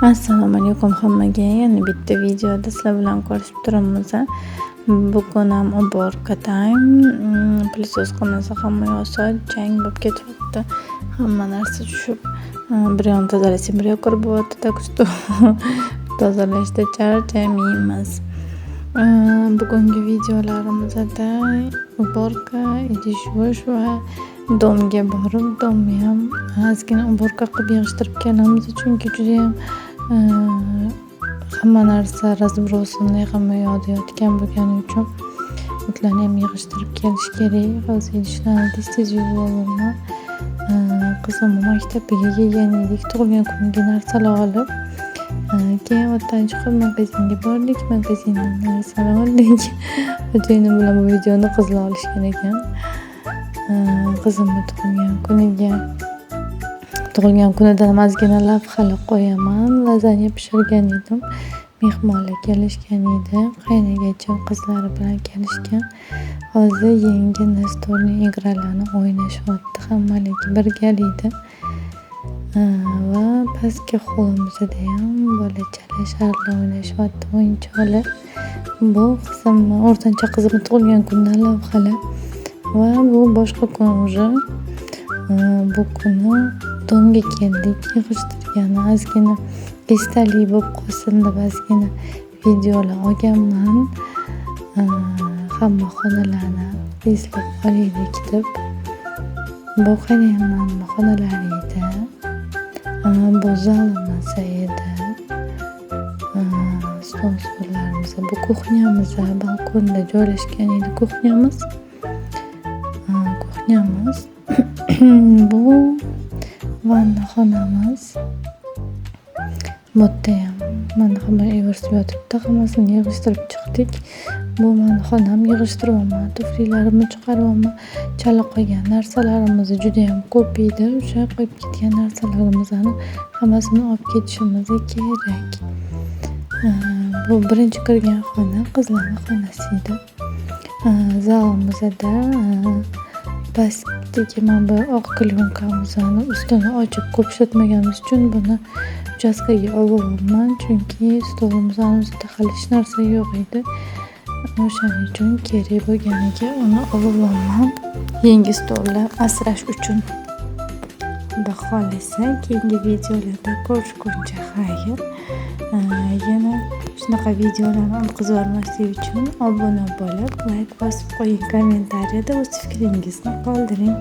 Assalomu alaykum hammaga. Yana bitta videoda sizlar bilan ko'rishib turamiz. Bugun ham uborka time. Plysos qilmasa hamma yoqsa chang bo'lib ketyapti. Hamma narsa tushib, bir yon tozalasam bir yoq qurib bo'lyapti. Tak что tozalashda charchamaymiz. Bugungi videolarimizda uborka, idish yuvish va domga borib, domni ham ozgina uborka qilib yig'ishtirib kelamiz, chunki juda ham hamma narsa razbrosini hamma yoqda yotgan bo'lgani uchun o'tlarni ham yig'ishtirib kelish kerak. Hozir idishlarni tez yuvib olaman. Qizim maktabiga kelgan edik, tug'ilgan kuniga narsalar olib, keyin otdan chiqib magazinga bordik, magazindan narsalar oldik. Xo'jayinim bilan bu videoni qizlar olishgan ekan. Qizimni tug'ilgan kunidan ozgina lavhalar qo'yaman. Lazanya pishirgan edim. Mehmonlar kelishgan edi. Qaynagacham qizlari bilan kelishgan. Hozir yangi настольный igralarni o'ynashyapti. Hammaligi birgalikda. Va pastki hovlimizda ham bolachalar sharlar o'ynashyapti, o'yinchoqlar. Bu qizimni, o'rtancha qizimni tug'ilgan kunidan lavhalar. Va bu boshqa kun уже. Bu kuni domga keldik, yig'ishtirgan ozgina esdalik bo'lib qolsin deb ozgina videolar olganman. Hamma xonalarni eslab olaylik deb. Bu hamma xonalari edi. Bu zalimiz edi. Stol-stullarimiz, bu kuxnyamiz, balkonda joylashgan edi kuxnyamiz. Bu vanna xonamiz. Bu yerda ham mana hamma yig'ishtirib yotibdi. Hammasini yig'ishtirib chiqdik. Bu meni xonam, yig'ishtiryapman, tuflilarimni chiqaryapman. Chala qolgan narsalarimiz juda ham ko'p edi. O'sha qo'yib ketgan narsalarimizni hammasini olib ketishimiz kerak. Bu birinchi kirgan xona qizlarning xonasi edi. Zalimizda pastdagi mana bu oq klyonkamizning ustini ochib ko'p ishlatmaganimiz uchun buni uchastkaga olaman, chunki stolimizning ustida hali hech narsa yo'q edi. O'shaning uchun kerak bo'lganiga uni olaman. Yangi stollar asrash uchun. Xudo xolisa keyingi videolarda ko'rishguncha xayr. Yana shunaqa videolarni qiziq ko'rmaslik uchun obuna bo'lib, like bosib qo'ying, kommentariyada o'z fikringizni qoldiring.